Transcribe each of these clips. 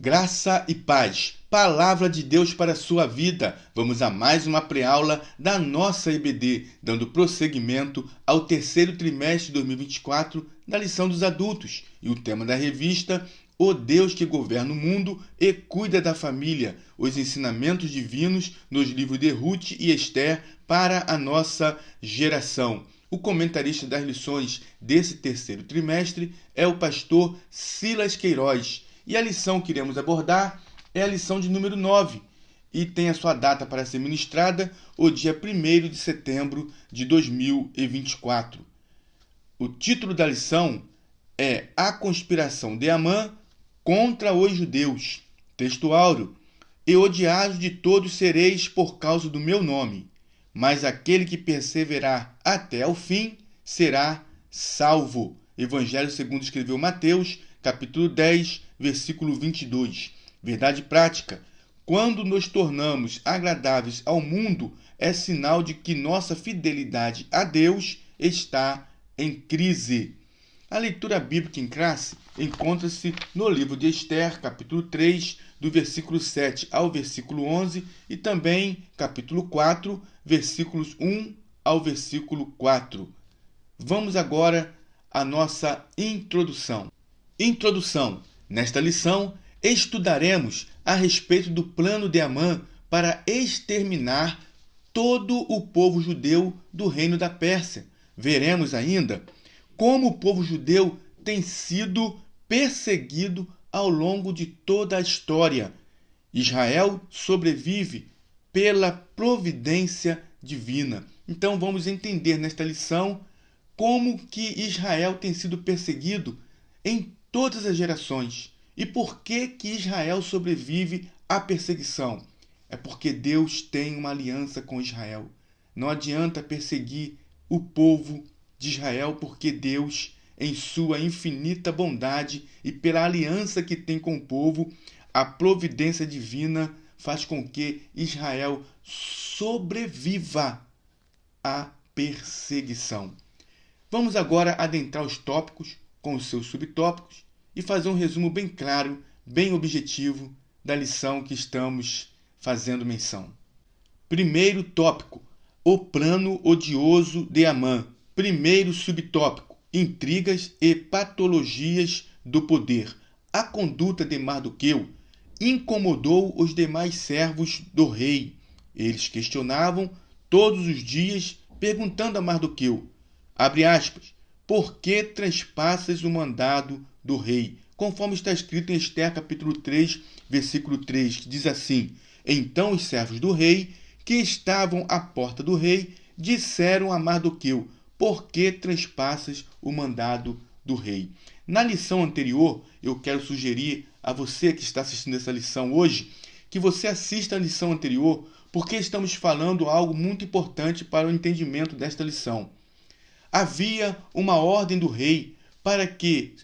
Graça e paz, palavra de Deus para a sua vida. Vamos a mais uma pré-aula da nossa EBD, dando prosseguimento ao terceiro trimestre de 2024 da lição dos adultos. E o tema da revista, O Deus que governa o mundo e cuida da família, os ensinamentos divinos nos livros de Ruth e Esther para a nossa geração. O comentarista das lições desse terceiro trimestre é o pastor Silas Queiroz. E a lição que iremos abordar é a lição de número 9 e tem a sua data para ser ministrada o dia 1º de setembro de 2024. O título da lição é A Conspiração de Amã contra os Judeus. Texto áureo: E odiados de todos sereis por causa do meu nome, mas aquele que perseverar até ao fim será salvo. Evangelho segundo escreveu Mateus, capítulo 10, versículo 22. Verdade prática: quando nos tornamos agradáveis ao mundo, é sinal de que nossa fidelidade a Deus está em crise. A leitura bíblica em classe encontra-se no livro de Esther, capítulo 3, do versículo 7 ao versículo 11, e também capítulo 4, versículos 1 ao versículo 4. Vamos agora à nossa introdução. Introdução. Nesta lição, estudaremos a respeito do plano de Amã para exterminar todo o povo judeu do reino da Pérsia. Veremos ainda como o povo judeu tem sido perseguido ao longo de toda a história. Israel sobrevive pela providência divina. Então vamos entender nesta lição como que Israel tem sido perseguido em todas as gerações. E por que Israel sobrevive à perseguição? É porque Deus tem uma aliança com Israel. Não adianta perseguir o povo de Israel, porque Deus, em sua infinita bondade e pela aliança que tem com o povo, a providência divina faz com que Israel sobreviva à perseguição. Vamos agora adentrar os tópicos com os seus subtópicos e fazer um resumo bem claro, bem objetivo da lição que estamos fazendo menção. Primeiro tópico: o plano odioso de Amã. Primeiro subtópico: intrigas e patologias do poder. A conduta de Mardoqueu incomodou os demais servos do rei. Eles questionavam todos os dias, perguntando a Mardoqueu, abre aspas, por que transpassas o mandado do rei? Conforme está escrito em Esther, capítulo 3, versículo 3, que diz assim: Então os servos do rei, que estavam à porta do rei, disseram a Mardoqueu, por que transpassas o mandado do rei? Na lição anterior, eu quero sugerir a você que está assistindo essa lição hoje, que você assista a lição anterior, porque estamos falando algo muito importante para o entendimento desta lição. Havia uma ordem do rei para que,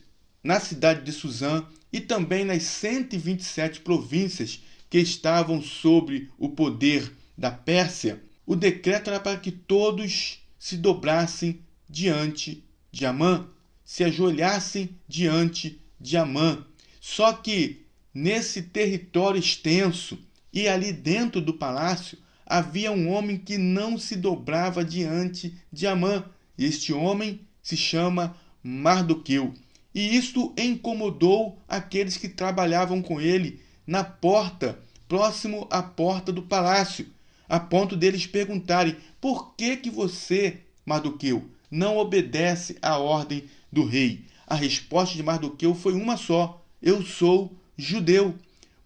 na cidade de Suzã e também nas 127 províncias que estavam sob o poder da Pérsia, o decreto era para que todos se dobrassem diante de Amã, se ajoelhassem diante de Amã. Só que nesse território extenso e ali dentro do palácio havia um homem que não se dobrava diante de Amã. Este homem se chama Mardoqueu. E isto incomodou aqueles que trabalhavam com ele na porta, próximo à porta do palácio, a ponto deles perguntarem, por que você, Mardoqueu, não obedece à ordem do rei? A resposta de Mardoqueu foi uma só: eu sou judeu.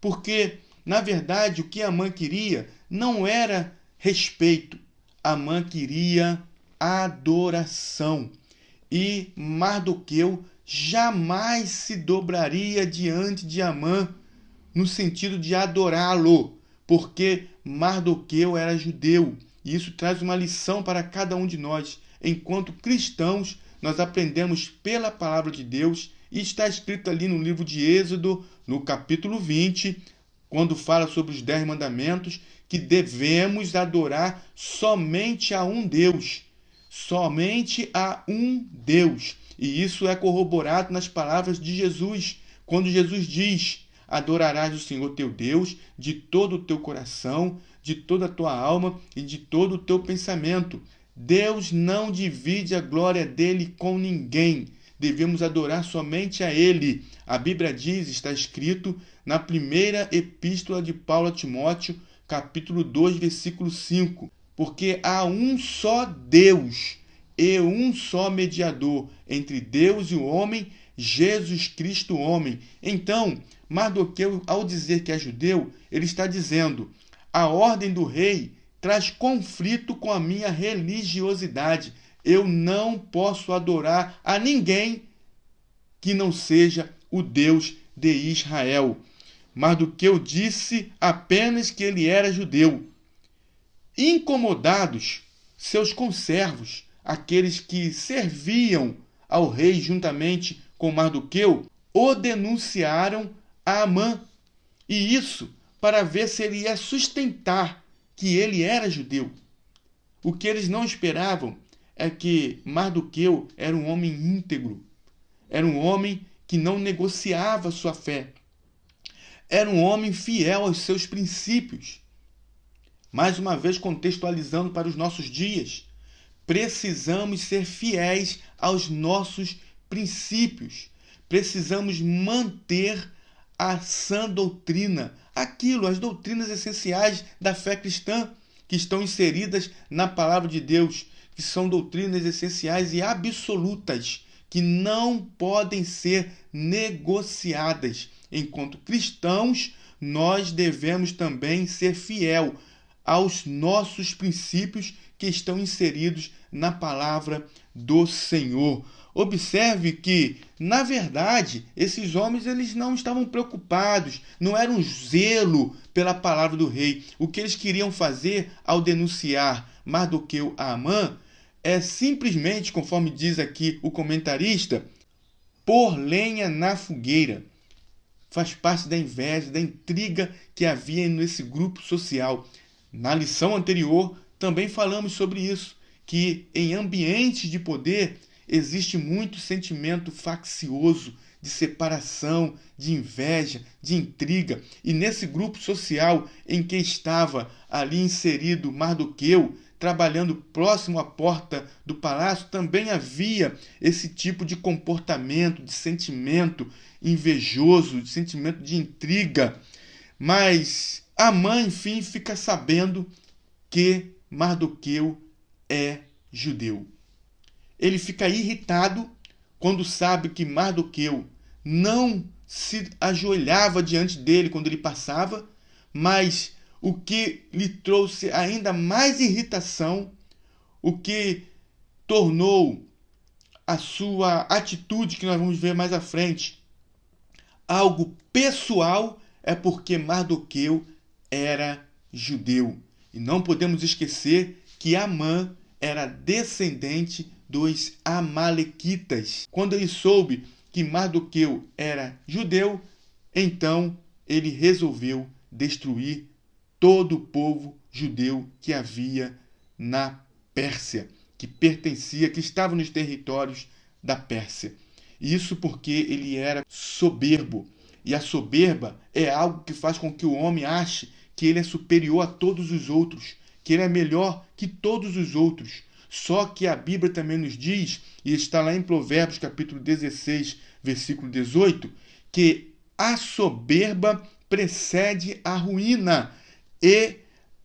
Porque, na verdade, o que Amã queria não era respeito. Amã queria adoração. E Mardoqueu jamais se dobraria diante de Amã no sentido de adorá-lo, porque Mardoqueu era judeu. E isso traz uma lição para cada um de nós. Enquanto cristãos, nós aprendemos pela palavra de Deus, e está escrito ali no livro de Êxodo, no capítulo 20, quando fala sobre os 10 mandamentos, que devemos adorar somente a um Deus. Somente a um Deus. E isso é corroborado nas palavras de Jesus, quando Jesus diz: adorarás o Senhor teu Deus de todo o teu coração, de toda a tua alma e de todo o teu pensamento. Deus não divide a glória dele com ninguém. Devemos adorar somente a ele. A Bíblia diz, está escrito na primeira epístola de Paulo a Timóteo, capítulo 2, versículo 5. Porque há um só Deus e um só mediador entre Deus e o homem, Jesus Cristo homem. Então, Mardoqueu, ao dizer que é judeu, ele está dizendo: a ordem do rei traz conflito com a minha religiosidade. Eu não posso adorar a ninguém que não seja o Deus de Israel. Mardoqueu disse apenas que ele era judeu. Incomodados, seus conservos, aqueles que serviam ao rei juntamente com Mardoqueu, o denunciaram a Amã. E isso para ver se ele ia sustentar que ele era judeu. O que eles não esperavam é que Mardoqueu era um homem íntegro, era um homem que não negociava sua fé, era um homem fiel aos seus princípios. Mais uma vez, contextualizando para os nossos dias, precisamos ser fiéis aos nossos princípios, precisamos manter a sã doutrina, as doutrinas essenciais da fé cristã, que estão inseridas na palavra de Deus, que são doutrinas essenciais e absolutas, que não podem ser negociadas. Enquanto cristãos, nós devemos também ser fiel aos nossos princípios que estão inseridos na palavra do Senhor. Observe que, na verdade, esses homens eles não estavam preocupados, não era um zelo pela palavra do rei. O que eles queriam fazer ao denunciar Mardoqueu a Amã é simplesmente, conforme diz aqui o comentarista, pôr lenha na fogueira. Faz parte da inveja, da intriga que havia nesse grupo social. Na lição anterior, também falamos sobre isso, que em ambientes de poder existe muito sentimento faccioso, de separação, de inveja, de intriga. E nesse grupo social em que estava ali inserido Mardoqueu, trabalhando próximo à porta do palácio, também havia esse tipo de comportamento, de sentimento invejoso, de sentimento de intriga. Mas Amã, enfim, fica sabendo que Mardoqueu é judeu. Ele fica irritado quando sabe que Mardoqueu não se ajoelhava diante dele quando ele passava, mas o que lhe trouxe ainda mais irritação, o que tornou a sua atitude, que nós vamos ver mais à frente, algo pessoal, é porque Mardoqueu era judeu. E não podemos esquecer que Amã era descendente dos amalequitas. Quando ele soube que Mardoqueu era judeu, então ele resolveu destruir todo o povo judeu que havia na Pérsia, que estava nos territórios da Pérsia. Isso porque ele era soberbo. E a soberba é algo que faz com que o homem ache que ele é superior a todos os outros, que ele é melhor que todos os outros. Só que a Bíblia também nos diz, e está lá em Provérbios capítulo 16, versículo 18, que a soberba precede a ruína e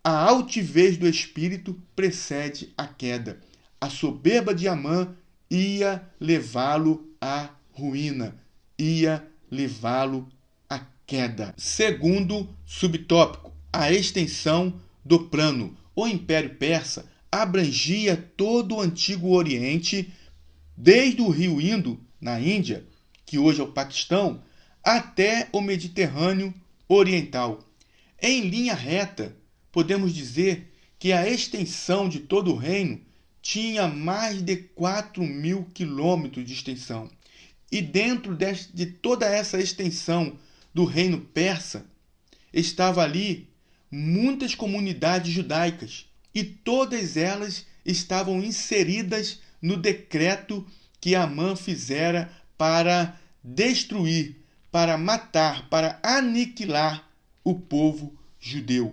a altivez do espírito precede a queda. A soberba de Amã ia levá-lo à ruína, ia levá-lo à queda. Segundo subtópico, a extensão do plano. O Império Persa abrangia todo o Antigo Oriente, desde o rio Indo, na Índia, que hoje é o Paquistão, até o Mediterrâneo Oriental. Em linha reta, podemos dizer que a extensão de todo o reino tinha mais de 4.000 quilômetros de extensão. E dentro de toda essa extensão do reino persa, estava ali muitas comunidades judaicas, e todas elas estavam inseridas no decreto que Amã fizera para destruir, para matar, para aniquilar o povo judeu.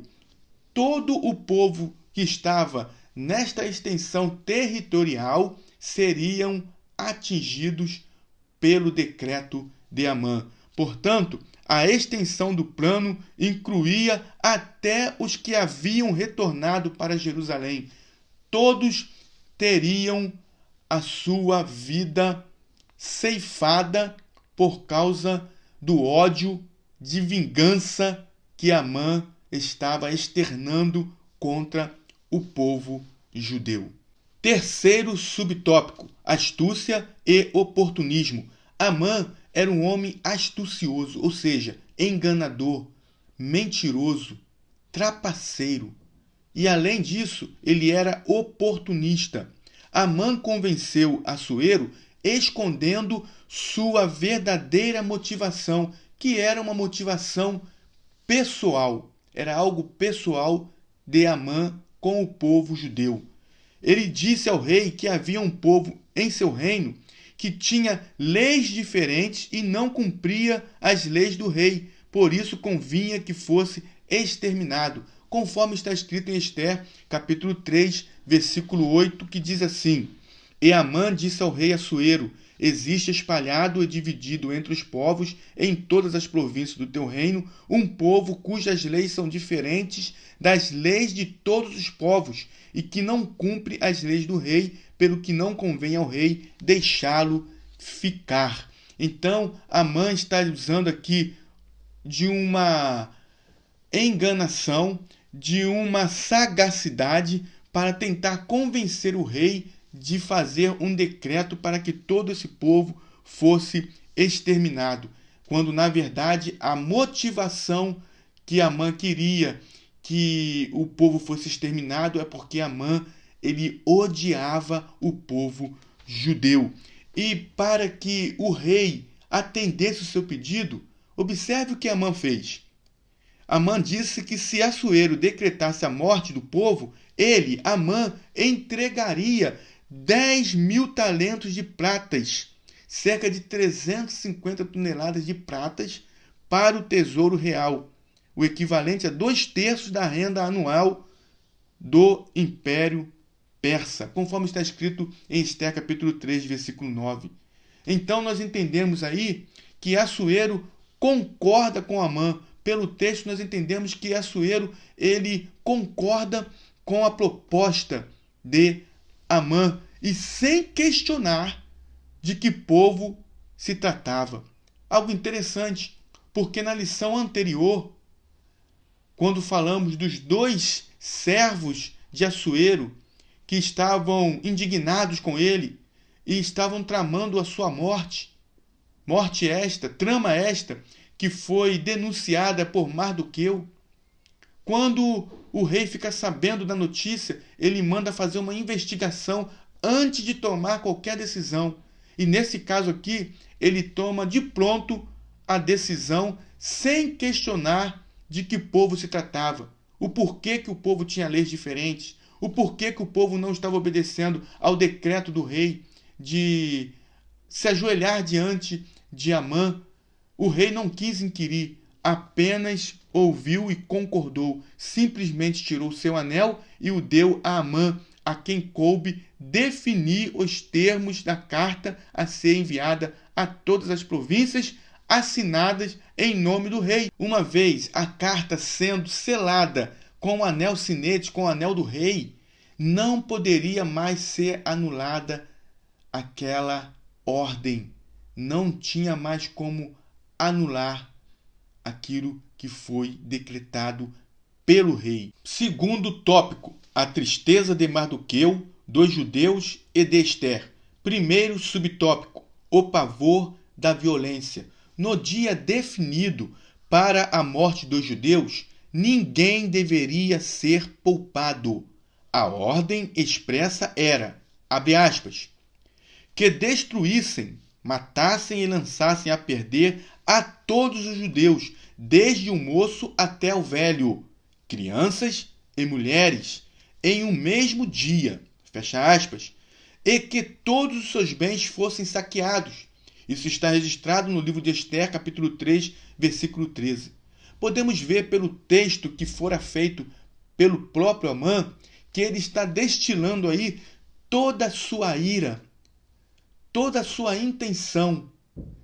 Todo o povo que estava nesta extensão territorial seriam atingidos pelo decreto de Amã. Portanto, a extensão do plano incluía até os que haviam retornado para Jerusalém. Todos teriam a sua vida ceifada por causa do ódio de vingança que Amã estava externando contra o povo judeu. Terceiro subtópico: astúcia e oportunismo. Amã era um homem astucioso, ou seja, enganador, mentiroso, trapaceiro. E além disso, ele era oportunista. Amã convenceu Assuero escondendo sua verdadeira motivação, que era uma motivação pessoal. Era algo pessoal de Amã com o povo judeu. Ele disse ao rei que havia um povo em seu reino que tinha leis diferentes e não cumpria as leis do rei. Por isso convinha que fosse exterminado, conforme está escrito em Ester, capítulo 3, versículo 8, que diz assim: E Amã disse ao rei Assuero: Existe espalhado e dividido entre os povos em todas as províncias do teu reino um povo cujas leis são diferentes das leis de todos os povos e que não cumpre as leis do rei, pelo que não convém ao rei deixá-lo ficar. Então, Amã está usando aqui de uma enganação, de uma sagacidade para tentar convencer o rei de fazer um decreto para que todo esse povo fosse exterminado, quando na verdade a motivação que Amã queria que o povo fosse exterminado é porque Amã ele odiava o povo judeu. E para que o rei atendesse o seu pedido, observe o que Amã fez. Amã disse que se Assuero decretasse a morte do povo, ele, Amã, entregaria 10.000 talentos de pratas, cerca de 350 toneladas de pratas, para o tesouro real, o equivalente a 2/3 da renda anual do Império Persa, conforme está escrito em Ester, capítulo 3, versículo 9. Então nós entendemos aí que Assuero concorda com Amã. Pelo texto nós entendemos que Assuero ele concorda com a proposta de Amã e sem questionar de que povo se tratava. Algo interessante, porque na lição anterior, quando falamos dos 2 servos de Assuero que estavam indignados com ele e estavam tramando a sua morte, trama esta, que foi denunciada por Mardoqueu. Quando o rei fica sabendo da notícia, ele manda fazer uma investigação antes de tomar qualquer decisão. E nesse caso aqui, ele toma de pronto a decisão sem questionar de que povo se tratava, o porquê que o povo tinha leis diferentes, o porquê que o povo não estava obedecendo ao decreto do rei de se ajoelhar diante de Amã. O rei não quis inquirir, apenas ouviu e concordou. Simplesmente tirou seu anel e o deu a Amã, a quem coube definir os termos da carta a ser enviada a todas as províncias, assinadas em nome do rei. Uma vez a carta sendo selada com o anel sinete, com o anel do rei, não poderia mais ser anulada aquela ordem. Não tinha mais como anular aquilo que foi decretado pelo rei. Segundo tópico: a tristeza de Mardoqueu, dos judeus e de Ester. Primeiro subtópico: o pavor da violência. No dia definido para a morte dos judeus, ninguém deveria ser poupado. A ordem expressa era, abre aspas, que destruíssem, matassem e lançassem a perder a todos os judeus, desde o moço até o velho, crianças e mulheres, em um mesmo dia, fecha aspas, e que todos os seus bens fossem saqueados, Isso está registrado no livro de Ester, capítulo 3, versículo 13. Podemos ver pelo texto que fora feito pelo próprio Amã, que ele está destilando aí toda a sua ira, toda a sua intenção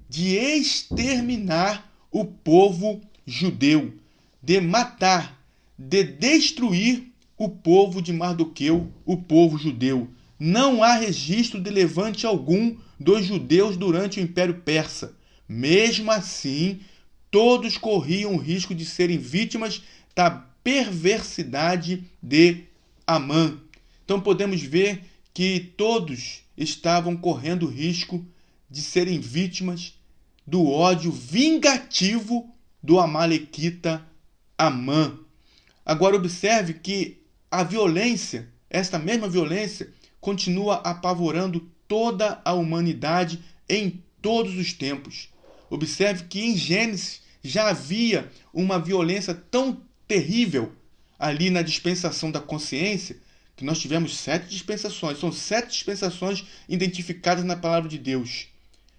de exterminar o povo judeu, de matar, de destruir o povo de Mardoqueu, o povo judeu. Não há registro de levante algum dos judeus durante o Império Persa. Mesmo assim, todos corriam o risco de serem vítimas da perversidade de Amã. Então podemos ver que todos estavam correndo o risco de serem vítimas do ódio vingativo do amalequita Amã. Agora observe que a violência, esta mesma violência, continua apavorando toda a humanidade em todos os tempos. Observe que em Gênesis já havia uma violência tão terrível ali na dispensação da consciência, que nós tivemos 7 dispensações. São 7 dispensações identificadas na palavra de Deus.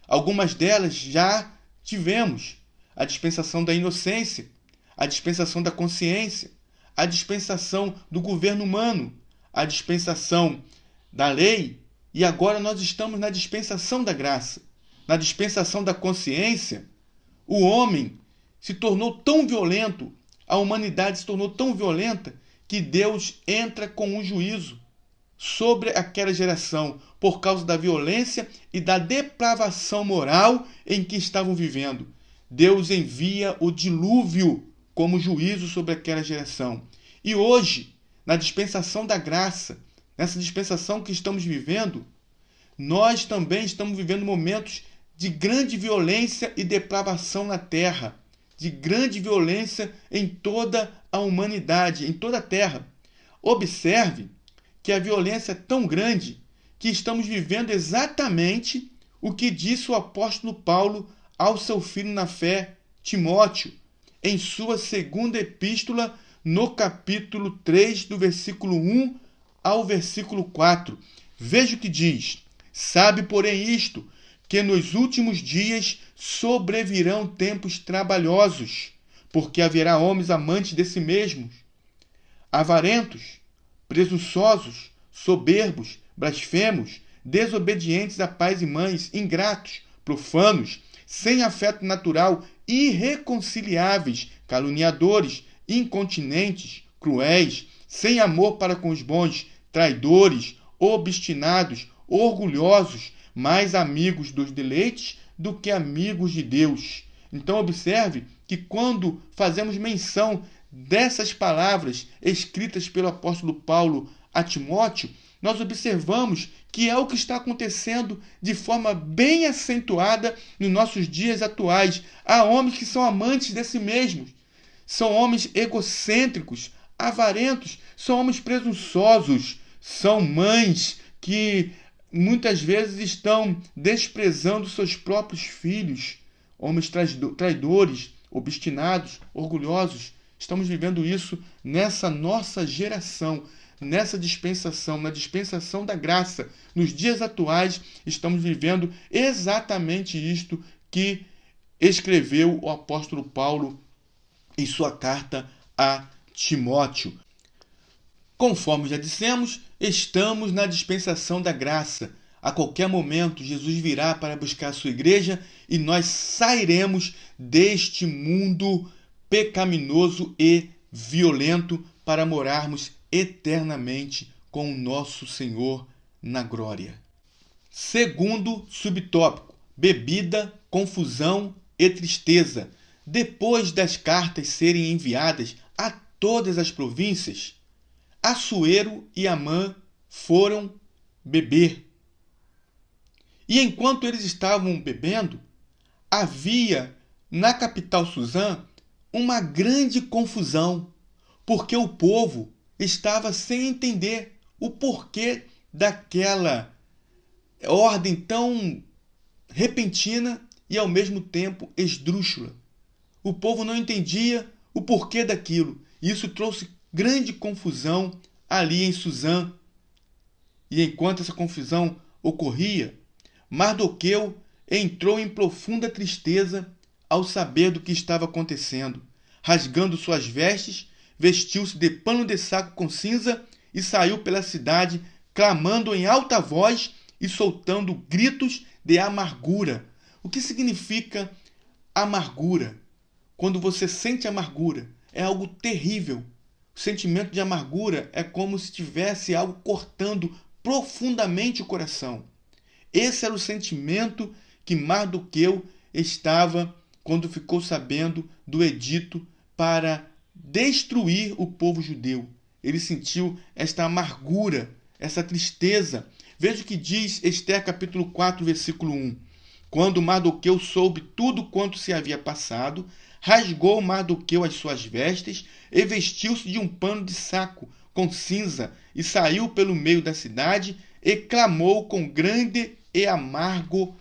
Algumas delas já tivemos. A dispensação da inocência, a dispensação da consciência, a dispensação do governo humano, a dispensação da lei, e agora nós estamos na dispensação da graça. Na dispensação da consciência, o homem se tornou tão violento, a humanidade se tornou tão violenta, que Deus entra com um juízo sobre aquela geração por causa da violência e da depravação moral em que estavam vivendo. Deus envia o dilúvio como juízo sobre aquela geração. E hoje, na dispensação da graça, nessa dispensação que estamos vivendo, nós também estamos vivendo momentos de grande violência e depravação na Terra, de grande violência em toda a humanidade, em toda a Terra. Observe que a violência é tão grande que estamos vivendo exatamente o que disse o apóstolo Paulo ao seu filho na fé, Timóteo, em sua segunda epístola, no capítulo 3, do versículo 1 ao versículo 4. Veja o que diz: sabe, porém, isto, que nos últimos dias sobrevirão tempos trabalhosos, porque haverá homens amantes de si mesmos, avarentos, presunçosos, soberbos, blasfemos, desobedientes a pais e mães, ingratos, profanos, sem afeto natural, irreconciliáveis, caluniadores, incontinentes, cruéis, sem amor para com os bons, traidores, obstinados, orgulhosos, mais amigos dos deleites do que amigos de Deus. Então observe que quando fazemos menção dessas palavras escritas pelo apóstolo Paulo a Timóteo, nós observamos que é o que está acontecendo de forma bem acentuada nos nossos dias atuais. Há homens que são amantes de si mesmos, são homens egocêntricos, avarentos, são homens presunçosos, são mães que muitas vezes estão desprezando seus próprios filhos, homens traidores, obstinados, orgulhosos. Estamos vivendo isso nessa nossa geração, nessa dispensação, na dispensação da graça. Nos dias atuais, estamos vivendo exatamente isto que escreveu o apóstolo Paulo em sua carta a Timóteo. Conforme já dissemos, estamos na dispensação da graça. A qualquer momento, Jesus virá para buscar a sua igreja e nós sairemos deste mundo pecaminoso e violento para morarmos eternamente com o nosso Senhor na glória. Segundo subtópico: bebida, confusão e tristeza. Depois das cartas serem enviadas a todas as províncias, Assuero e Amã foram beber. E enquanto eles estavam bebendo, havia na capital Suzã uma grande confusão, porque o povo estava sem entender o porquê daquela ordem tão repentina e ao mesmo tempo esdrúxula. O povo não entendia o porquê daquilo. E isso trouxe grande confusão ali em Suzã. E enquanto essa confusão ocorria, Mardoqueu entrou em profunda tristeza ao saber do que estava acontecendo. Rasgando suas vestes, vestiu-se de pano de saco com cinza e saiu pela cidade, clamando em alta voz e soltando gritos de amargura. O que significa amargura? Quando você sente amargura, é algo terrível. O sentimento de amargura é como se tivesse algo cortando profundamente o coração. Esse era o sentimento que Mardoqueu estava quando ficou sabendo do edito para destruir o povo judeu. Ele sentiu esta amargura, essa tristeza. Veja o que diz Ester capítulo 4, versículo 1. Quando Mardoqueu soube tudo quanto se havia passado, rasgou Mardoqueu as suas vestes e vestiu-se de um pano de saco com cinza e saiu pelo meio da cidade e clamou com grande e amargo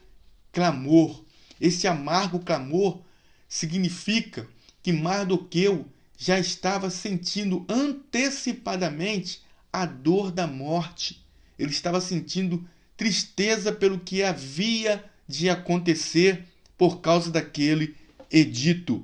clamor. Esse amargo clamor significa que Mardoqueu já estava sentindo antecipadamente a dor da morte. Ele estava sentindo tristeza pelo que havia de acontecer por causa daquele edito.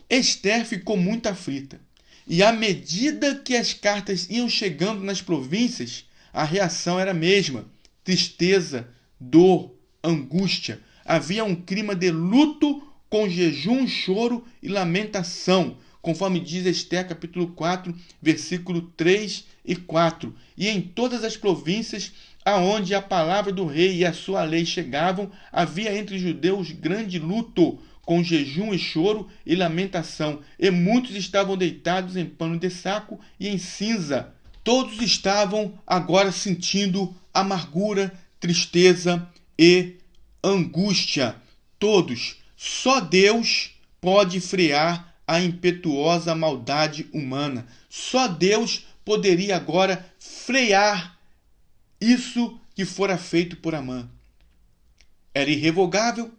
Ester ficou muito aflita. E à medida que as cartas iam chegando nas províncias, a reação era a mesma: tristeza, dor, angústia. Havia um clima de luto com jejum, choro e lamentação, conforme diz Ester capítulo 4, versículo 3 e 4. E em todas as províncias aonde a palavra do rei e a sua lei chegavam, havia entre os judeus grande luto, com jejum e choro e lamentação, e muitos estavam deitados em pano de saco e em cinza. Todos estavam agora sentindo amargura, tristeza e angústia. Todos. Só Deus pode frear a impetuosa maldade humana. Só Deus poderia agora frear isso que fora feito por Amã. Era irrevogável,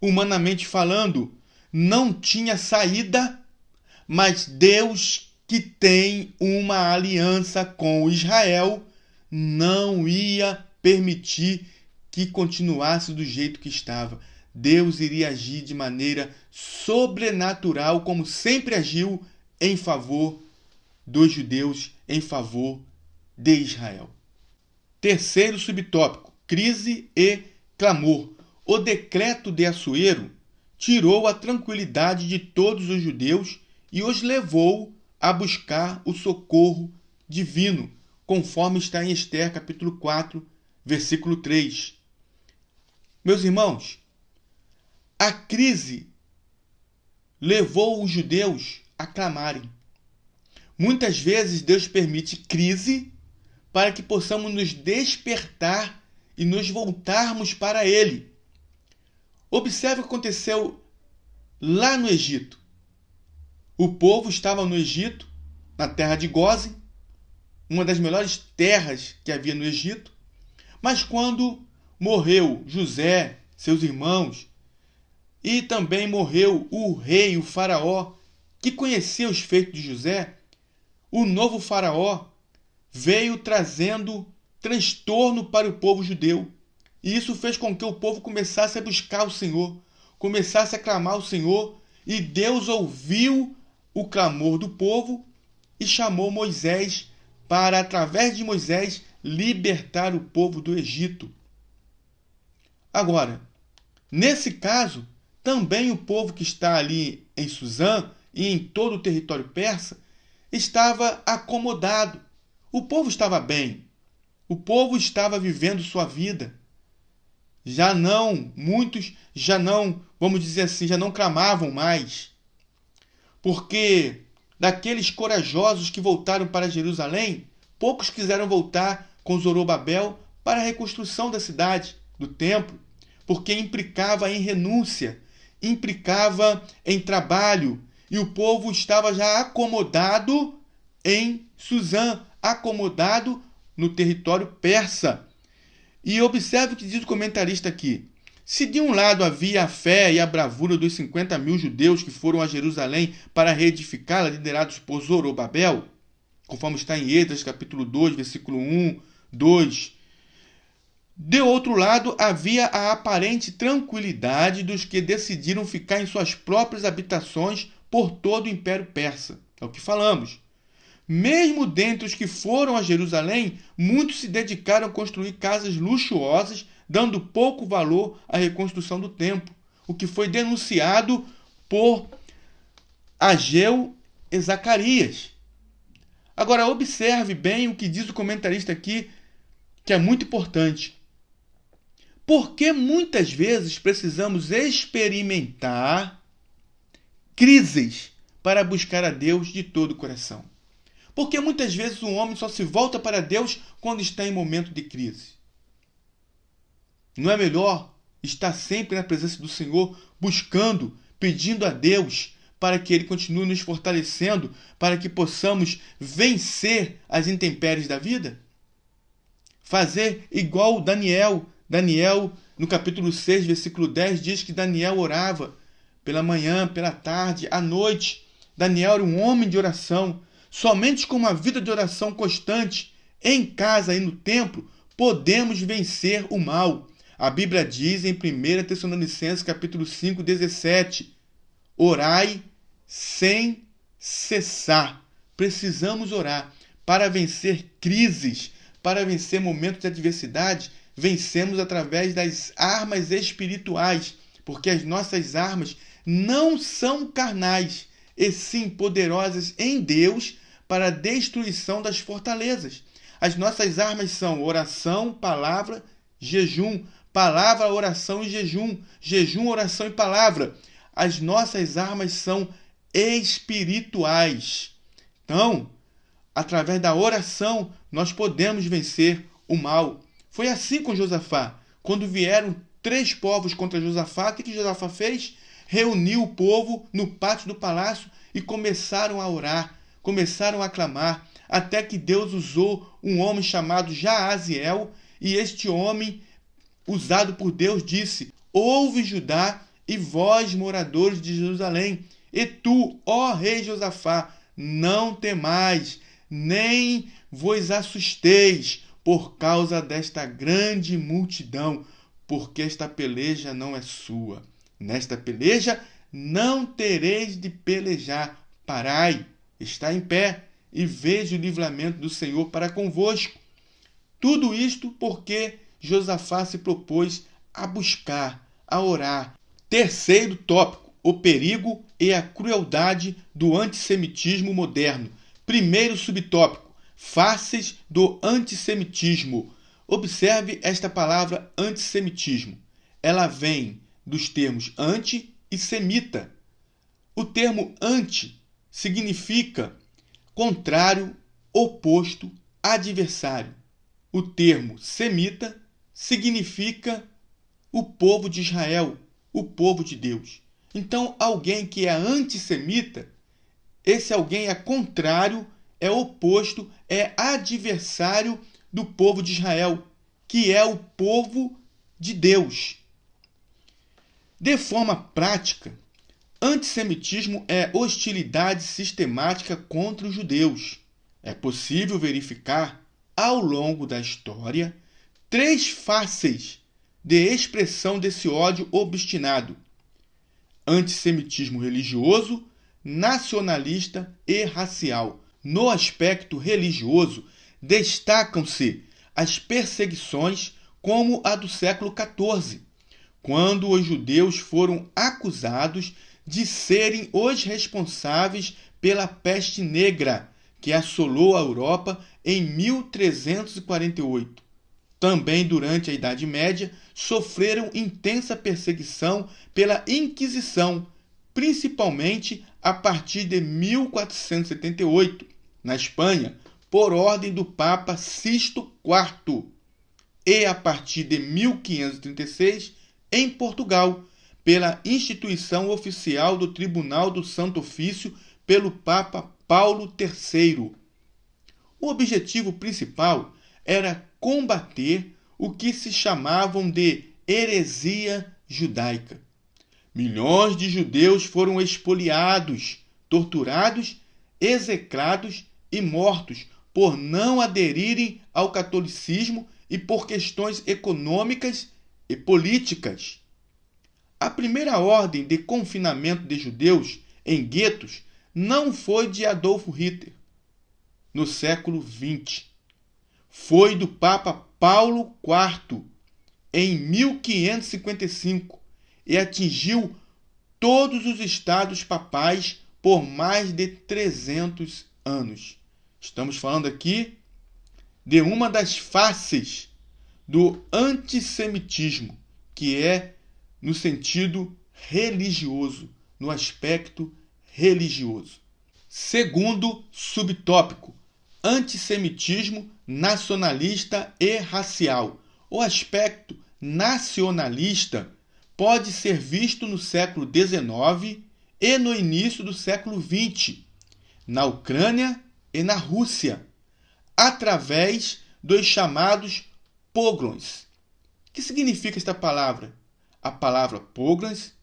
humanamente falando, não tinha saída, mas Deus, que tem uma aliança com Israel, não ia permitir que continuasse do jeito que estava. Deus iria agir de maneira sobrenatural, como sempre agiu, em favor dos judeus, em favor de Israel. Terceiro subtópico: crise e clamor. O decreto de Assuero tirou a tranquilidade de todos os judeus e os levou a buscar o socorro divino, conforme está em Ester capítulo 4, versículo 3. Meus irmãos, a crise levou os judeus a clamarem. Muitas vezes Deus permite crise para que possamos nos despertar e nos voltarmos para Ele. Observe o que aconteceu lá no Egito. O povo estava no Egito, na terra de Gósen, uma das melhores terras que havia no Egito, mas quando morreu José, seus irmãos, e também morreu o rei, o faraó, que conhecia os feitos de José, o novo faraó veio trazendo transtorno para o povo judeu. E isso fez com que o povo começasse a buscar o Senhor, começasse a clamar ao Senhor, e Deus ouviu o clamor do povo e chamou Moisés para, através de Moisés, libertar o povo do Egito. Agora, nesse caso, também o povo que está ali em Suzã e em todo o território persa estava acomodado. O povo estava bem. O povo estava vivendo sua vida. Muitos já não, vamos dizer assim, já não clamavam mais. Porque daqueles corajosos que voltaram para Jerusalém, poucos quiseram voltar com Zorobabel para a reconstrução da cidade, do templo, porque implicava em renúncia, implicava em trabalho, e o povo estava já acomodado em Suzã, acomodado no território persa. E observe o que diz o comentarista aqui. Se de um lado havia a fé e a bravura dos 50.000 judeus que foram a Jerusalém para reedificá-la, liderados por Zorobabel, conforme está em Esdras capítulo 2, versículo 1, 2. De outro lado, havia a aparente tranquilidade dos que decidiram ficar em suas próprias habitações por todo o Império Persa. É o que falamos. Mesmo dentre os que foram a Jerusalém, muitos se dedicaram a construir casas luxuosas, dando pouco valor à reconstrução do templo, o que foi denunciado por Ageu e Zacarias. Agora, observe bem o que diz o comentarista aqui, que é muito importante. Porque muitas vezes precisamos experimentar crises para buscar a Deus de todo o coração. Porque muitas vezes o homem só se volta para Deus quando está em momento de crise. Não é melhor estar sempre na presença do Senhor, buscando, pedindo a Deus para que Ele continue nos fortalecendo, para que possamos vencer as intempéries da vida? Fazer igual Daniel. Daniel, no capítulo 6, versículo 10, diz que Daniel orava pela manhã, pela tarde, à noite. Daniel era um homem de oração. Somente com uma vida de oração constante, em casa e no templo, podemos vencer o mal. A Bíblia diz em 1 Tessalonicenses, capítulo 5, 17, orai sem cessar. Precisamos orar para vencer crises, para vencer momentos de adversidade. Vencemos através das armas espirituais, porque as nossas armas não são carnais, e sim poderosas em Deus para a destruição das fortalezas. As nossas armas são oração, palavra, jejum. Palavra, oração e jejum. Jejum, oração e palavra. As nossas armas são espirituais. Então, através da oração, nós podemos vencer o mal. Foi assim com Josafá. Quando vieram 3 povos contra Josafá, o que Josafá fez? Reuniu o povo no pátio do palácio e começaram a orar, começaram a clamar, até que Deus usou um homem chamado Jaaziel, e este homem, usado por Deus, disse: ouve, Judá, e vós, moradores de Jerusalém, e tu, ó rei Josafá, não temais, nem vos assusteis, por causa desta grande multidão, porque esta peleja não é sua. Nesta peleja não tereis de pelejar. Parai, está em pé, e veja o livramento do Senhor para convosco. Tudo isto porque Josafá se propôs a buscar, a orar. Terceiro tópico, o perigo e a crueldade do antissemitismo moderno. Primeiro subtópico, faces do antissemitismo. Observe esta palavra antissemitismo. Ela vem dos termos anti e semita. O termo anti significa contrário, oposto, adversário. O termo semita significa o povo de Israel, o povo de Deus. Então, alguém que é antissemita, esse alguém é contrário, é oposto, é adversário do povo de Israel, que é o povo de Deus. De forma prática, antissemitismo é hostilidade sistemática contra os judeus. É possível verificar, ao longo da história, 3 faces de expressão desse ódio obstinado: antissemitismo religioso, nacionalista e racial. No aspecto religioso, destacam-se as perseguições como a do século XIV, quando os judeus foram acusados de serem os responsáveis pela peste negra, que assolou a Europa em 1348. Também durante a Idade Média, sofreram intensa perseguição pela Inquisição, principalmente a partir de 1478, na Espanha, por ordem do Papa Sisto IV, e a partir de 1536, em Portugal, pela instituição oficial do Tribunal do Santo Ofício pelo Papa Paulo III. O objetivo principal era combater o que se chamavam de heresia judaica. Milhões de judeus foram expoliados, torturados, execrados e mortos, por não aderirem ao catolicismo e por questões econômicas e políticas. A primeira ordem de confinamento de judeus em guetos não foi de Adolf Hitler, no século XX. Foi do Papa Paulo IV, em 1555, e atingiu todos os estados papais por mais de 300 anos. Estamos falando aqui de uma das faces do antissemitismo, que é no sentido religioso, no aspecto religioso. Segundo subtópico, antissemitismo nacionalista e racial. O aspecto nacionalista pode ser visto no século XIX e no início do século XX, na Ucrânia e na Rússia, através dos chamados pogroms. O que significa esta palavra? A palavra pogroms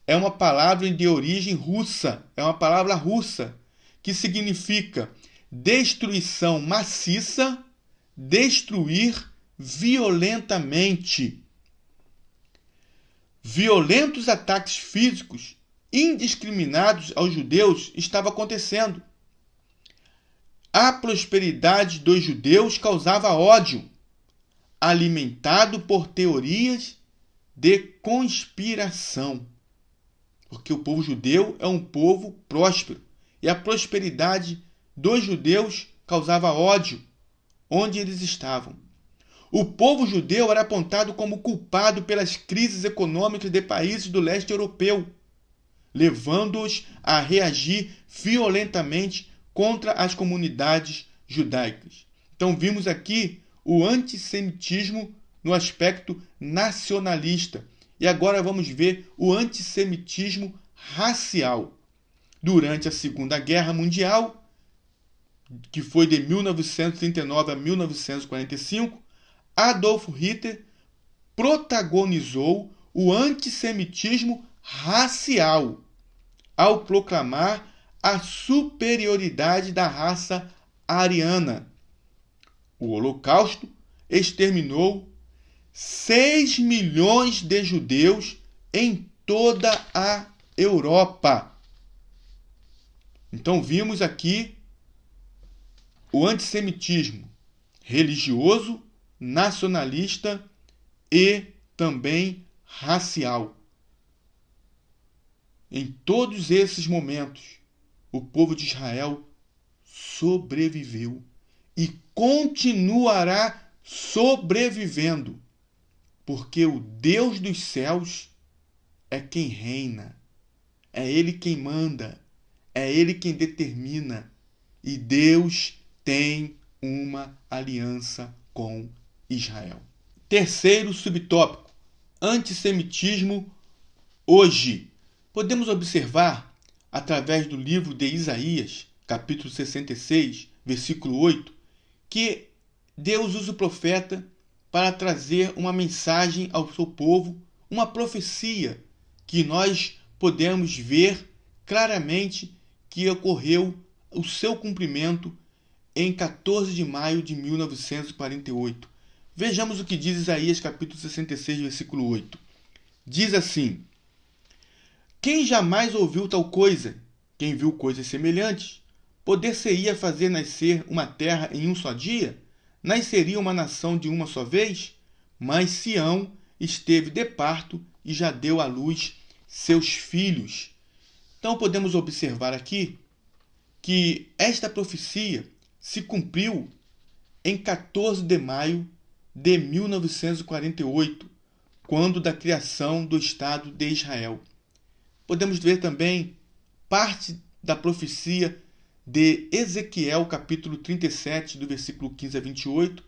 é uma palavra de origem russa, é uma palavra russa, que significa destruição maciça, destruir violentamente. Violentos ataques físicos indiscriminados aos judeus estavam acontecendo. A prosperidade dos judeus causava ódio, alimentado por teorias de conspiração. Porque o povo judeu é um povo próspero. E a prosperidade dos judeus causava ódio onde eles estavam. O povo judeu era apontado como culpado pelas crises econômicas de países do leste europeu, levando-os a reagir violentamente contra as comunidades judaicas. Então vimos aqui o antissemitismo no aspecto nacionalista. E agora vamos ver o antissemitismo racial. Durante a Segunda Guerra Mundial, que foi de 1939 a 1945, Adolf Hitler protagonizou o antissemitismo racial ao proclamar a superioridade da raça ariana. O Holocausto exterminou 6 milhões de judeus em toda a Europa. Então vimos aqui o antissemitismo religioso, nacionalista e também racial. Em todos esses momentos, o povo de Israel sobreviveu e continuará sobrevivendo, porque o Deus dos céus é quem reina, é Ele quem manda, é Ele quem determina, e Deus tem uma aliança com Israel. Terceiro subtópico, antissemitismo hoje. Podemos observar, através do livro de Isaías, capítulo 66, versículo 8, que Deus usa o profeta para trazer uma mensagem ao seu povo, uma profecia que nós podemos ver claramente que ocorreu o seu cumprimento em 14 de maio de 1948. Vejamos o que diz Isaías capítulo 66, versículo 8. Diz assim: quem jamais ouviu tal coisa? Quem viu coisas semelhantes? Poder-se-ia fazer nascer uma terra em um só dia? Nasceria uma nação de uma só vez? Mas Sião esteve de parto e já deu à luz seus filhos. Então podemos observar aqui que esta profecia se cumpriu em 14 de maio de 1948, quando da criação do Estado de Israel. Podemos ver também parte da profecia de Ezequiel, capítulo 37, do versículo 15 a 28,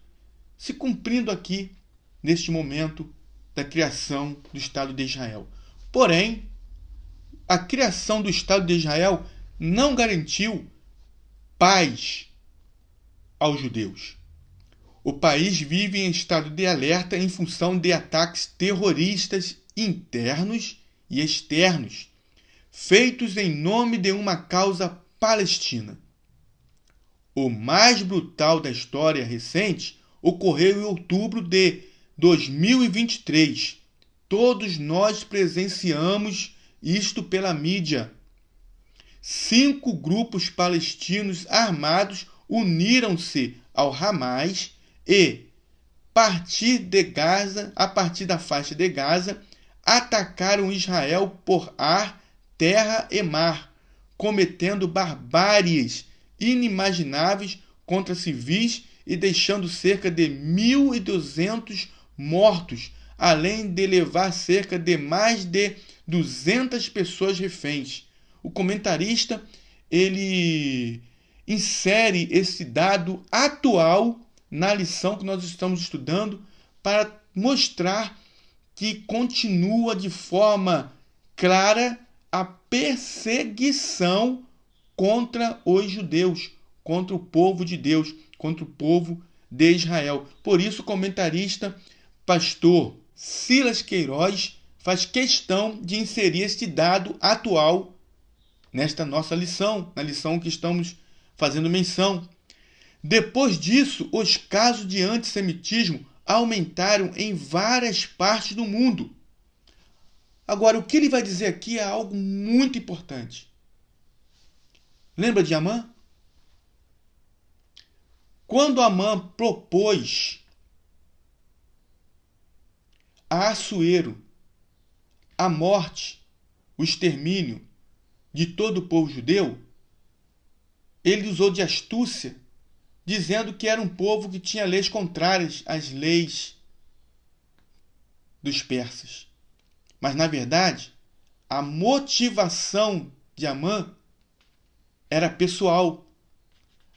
se cumprindo aqui, neste momento da criação do Estado de Israel. Porém, a criação do Estado de Israel não garantiu paz aos judeus. O país vive em estado de alerta em função de ataques terroristas internos e externos, feitos em nome de uma causa palestina. O mais brutal da história recente ocorreu em outubro de 2023. Todos nós presenciamos isto pela mídia. 5 grupos palestinos armados uniram-se ao Hamas e, a partir da faixa de Gaza, atacaram Israel por ar, terra e mar, cometendo barbáries inimagináveis contra civis e deixando cerca de 1.200 mortos, além de levar cerca de mais de 200 pessoas reféns. O comentarista ele insere esse dado atual na lição que nós estamos estudando para mostrar que continua de forma clara a perseguição contra os judeus, contra o povo de Deus, contra o povo de Israel. Por isso, o comentarista pastor Silas Queiroz faz questão de inserir este dado atual nesta nossa lição, na lição que estamos fazendo menção. Depois disso, os casos de antissemitismo aumentaram em várias partes do mundo. Agora, o que ele vai dizer aqui é algo muito importante. Lembra de Amã? Quando Amã propôs a Assuero a morte, o extermínio de todo o povo judeu, ele usou de astúcia, dizendo que era um povo que tinha leis contrárias às leis dos persas. Mas, na verdade, a motivação de Amã era pessoal.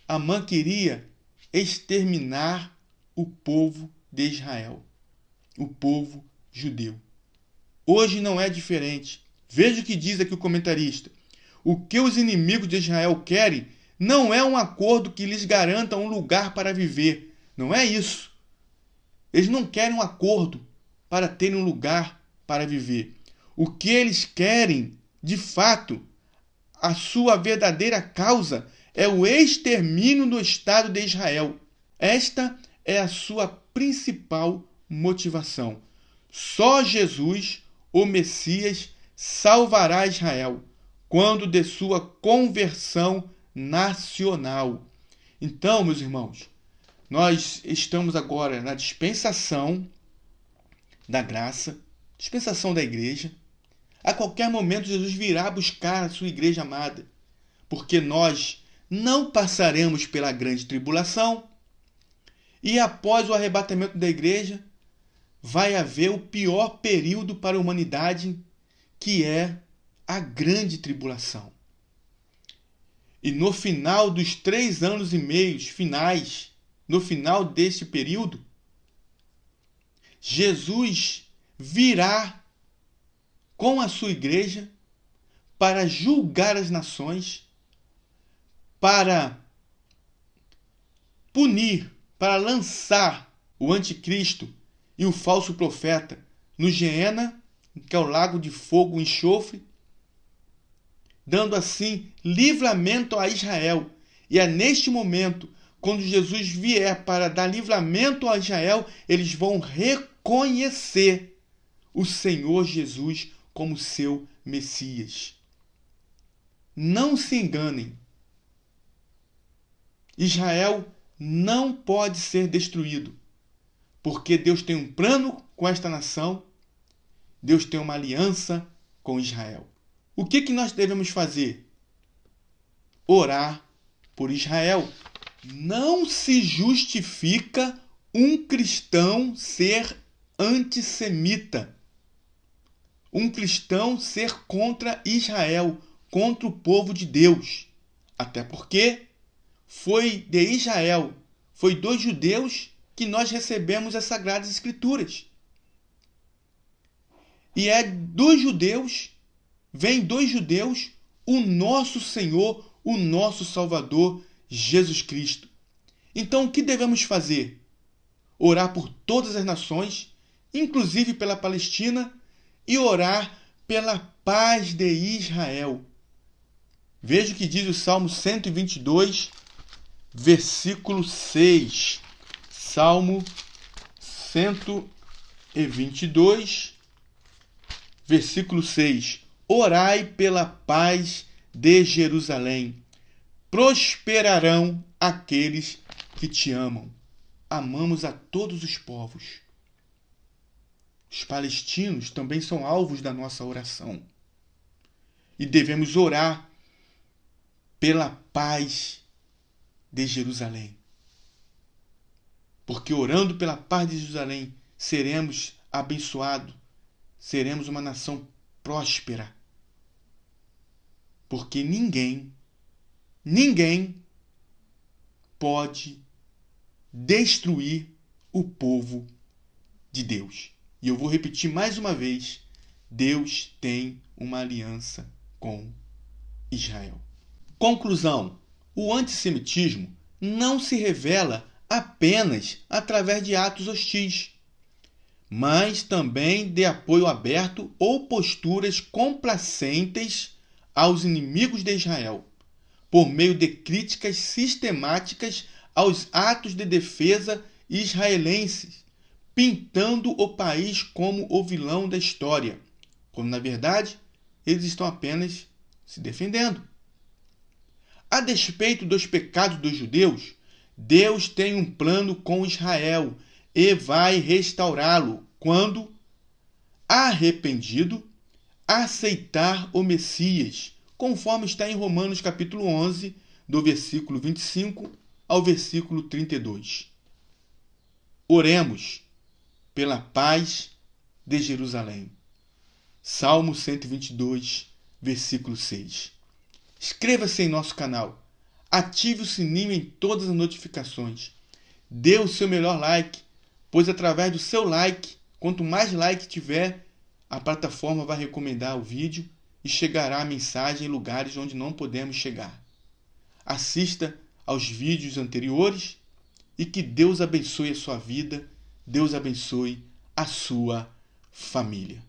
Amã queria exterminar o povo de Israel, o povo judeu. Hoje não é diferente. Veja o que diz aqui o comentarista. O que os inimigos de Israel querem não é um acordo que lhes garanta um lugar para viver. Não é isso. Eles não querem um acordo para terem um lugar para viver. O que eles querem, de fato, a sua verdadeira causa é o extermínio do Estado de Israel. Esta é a sua principal motivação. Só Jesus, o Messias, salvará Israel quando de sua conversão nacional. Então, meus irmãos, nós estamos agora na dispensação da graça, dispensação da igreja. A qualquer momento Jesus virá buscar a sua igreja amada, porque nós não passaremos pela grande tribulação e após o arrebatamento da igreja vai haver o pior período para a humanidade, que é a grande tribulação. E no final dos 3 anos e meio finais, no final deste período, Jesus virá com a sua igreja para julgar as nações, para punir, para lançar o anticristo e o falso profeta no Geena, que é o lago de fogo e enxofre, dando assim livramento a Israel. E é neste momento, quando Jesus vier para dar livramento a Israel, eles vão reconhecer o Senhor Jesus como seu Messias. Não se enganem. Israel não pode ser destruído, porque Deus tem um plano com esta nação, Deus tem uma aliança com Israel. O que nós devemos fazer? Orar por Israel. Não se justifica um cristão ser antissemita, um cristão ser contra Israel, contra o povo de Deus. Até porque foi de Israel, foi dos judeus que nós recebemos as Sagradas Escrituras. E é dos judeus, vem dos judeus, o nosso Senhor, o nosso Salvador, Jesus Cristo. Então, o que devemos fazer? Orar por todas as nações, inclusive pela Palestina, e orar pela paz de Israel. Veja o que diz o Salmo 122, versículo 6. Salmo 122, versículo 6. Orai pela paz de Jerusalém. Prosperarão aqueles que te amam. Amamos a todos os povos. Os palestinos também são alvos da nossa oração. E devemos orar pela paz de Jerusalém. Porque orando pela paz de Jerusalém, seremos abençoados, seremos uma nação próspera. Porque ninguém pode destruir o povo de Deus. E eu vou repetir mais uma vez, Deus tem uma aliança com Israel. Conclusão: o antissemitismo não se revela apenas através de atos hostis, mas também de apoio aberto ou posturas complacentes aos inimigos de Israel, por meio de críticas sistemáticas aos atos de defesa israelenses, pintando o país como o vilão da história, quando na verdade eles estão apenas se defendendo. A despeito dos pecados dos judeus, Deus tem um plano com Israel e vai restaurá-lo quando, arrependido, aceitar o Messias, conforme está em Romanos capítulo 11, do versículo 25 ao versículo 32. Oremos pela paz de Jerusalém. Salmo 122, versículo 6. Inscreva-se em nosso canal. Ative o sininho em todas as notificações. Dê o seu melhor like, pois através do seu like, quanto mais like tiver, a plataforma vai recomendar o vídeo e chegará a mensagem em lugares onde não podemos chegar. Assista aos vídeos anteriores e que Deus abençoe a sua vida, Deus abençoe a sua família.